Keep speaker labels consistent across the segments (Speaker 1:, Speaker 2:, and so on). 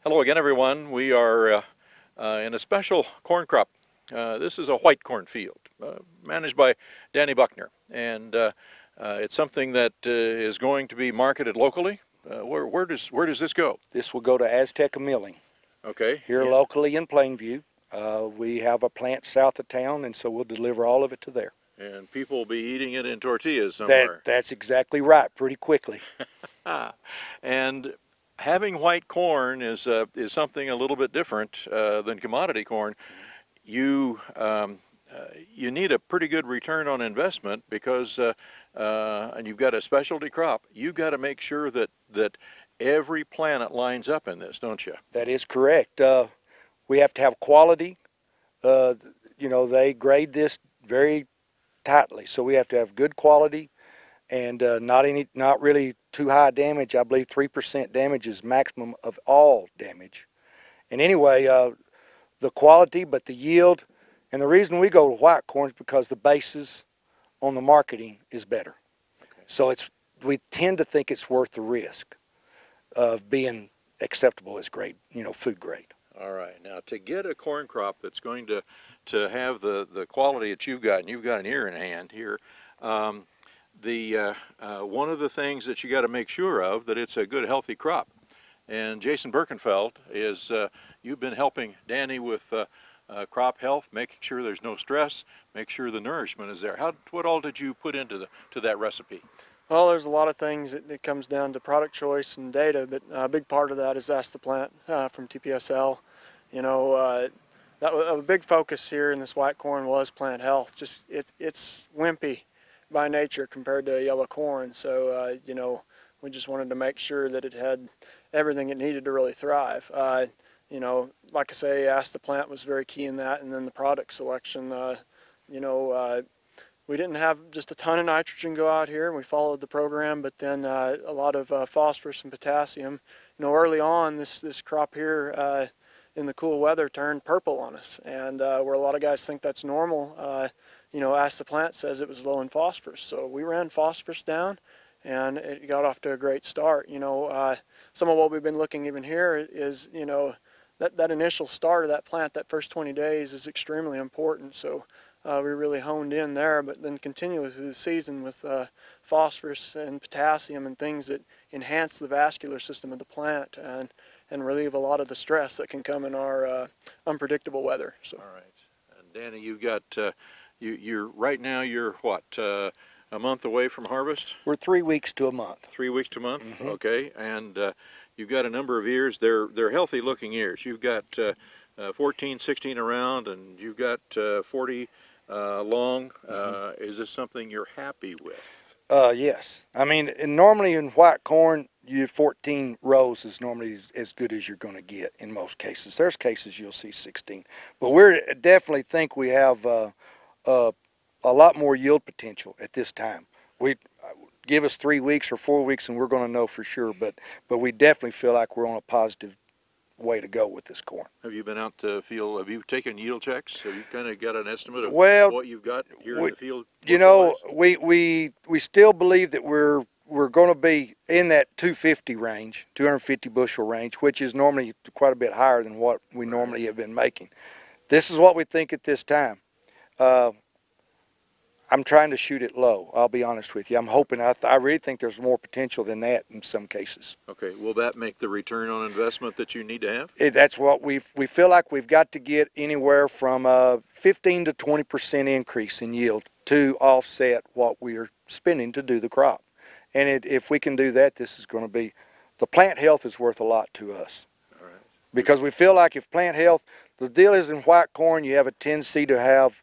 Speaker 1: Hello again, everyone. We are in a special corn crop. This is a white corn field managed by Danny Buckner, and it's something that is going to be marketed locally. Where does this go?
Speaker 2: This will go to Azteca Milling.
Speaker 1: Okay.
Speaker 2: Here locally in Plainview. We have a plant south of town, and so we'll deliver all of it to there.
Speaker 1: And people will be eating it in tortillas somewhere.
Speaker 2: That's exactly right, pretty quickly.
Speaker 1: And having white corn is something a little bit different than commodity corn. You need a pretty good return on investment because and you've got a specialty crop. You've got to make sure that every planet lines up in this, don't you?
Speaker 2: That is correct. We have to have quality. You know, they grade this very tightly, so we have to have good quality and not really too high damage. I believe 3% damage is maximum of all damage. And anyway, the quality, but the yield, and the reason we go to white corn is because the basis on the marketing is better. Okay. So we tend to think it's worth the risk of being acceptable as grade, food grade.
Speaker 1: All right. Now, to get a corn crop that's going to have the quality that you've got, and you've got an ear in hand here, one of the things that you got to make sure of that it's a good, healthy crop. And Jason Birkenfeld is you've been helping Danny with crop health, making sure there's no stress, make sure the nourishment is there. What all did you put into that recipe?
Speaker 3: Well, there's a lot of things that comes down to product choice and data, but a big part of that is Ask the Plant from TPS Lab. That was a big focus here in this white corn was plant health. Just it's wimpy by nature compared to yellow corn, so we just wanted to make sure that it had everything it needed to really thrive. Like I say, Ask the Plant was very key in that, and then the product selection. We didn't have just a ton of nitrogen go out here, and we followed the program, but then a lot of phosphorus and potassium. Early on, this crop here in the cool weather turned purple on us, and where a lot of guys think that's normal, Ask the Plant says it was low in phosphorus. So we ran phosphorus down, and it got off to a great start. Some of what we've been looking even here is, that initial start of that plant, that first 20 days is extremely important. So we really honed in there, but then continually through the season with phosphorus and potassium and things that enhance the vascular system of the plant and relieve a lot of the stress that can come in our unpredictable weather. So.
Speaker 1: All right. And Danny, you've got, right now you're what, a month away from harvest?
Speaker 2: We're 3 weeks to a month.
Speaker 1: 3 weeks to a month?
Speaker 2: Mm-hmm.
Speaker 1: Okay. And you've got a number of ears. They're healthy looking ears. You've got 14, 16 around, and you've got 40 long. Mm-hmm. Is this something you're happy with?
Speaker 2: Yes. I mean, normally in white corn, 14 rows is normally as good as you're going to get in most cases. There's cases you'll see 16, but we definitely think we have a lot more yield potential at this time. Give us 3 weeks or 4 weeks, and we're going to know for sure. But we definitely feel like we're on a positive way to go with this corn.
Speaker 1: Have you been out to field? Have you taken yield checks? Have you kind of got an estimate of what you've got here in the field?
Speaker 2: We still believe that we're going to be in that 250 range, 250 bushel range, which is normally quite a bit higher than what we normally have been making. This is what we think at this time. I'm trying to shoot it low, I'll be honest with you. I'm hoping, I really think there's more potential than that in some cases.
Speaker 1: Okay, will that make the return on investment that you need to have?
Speaker 2: That's what we feel like we've got to get anywhere from a 15 to 20% increase in yield to offset what we're spending to do the crop. And if we can do that, this is going to be, the plant health is worth a lot to us. All right. Because we feel like if plant health, the deal is in white corn, you have a tendency to have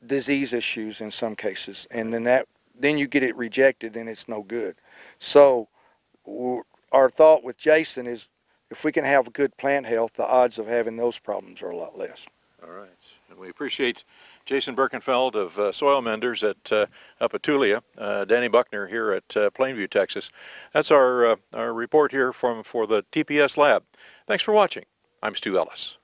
Speaker 2: disease issues in some cases, and then you get it rejected and it's no good. So our thought with Jason is if we can have good plant health, the odds of having those problems are a lot less.
Speaker 1: All right, and we appreciate Jason Birkenfeld of Soil Menders up at Tulia, Danny Buckner here at Plainview, Texas. That's our report here for the TPS Lab. Thanks for watching. I'm Stu Ellis.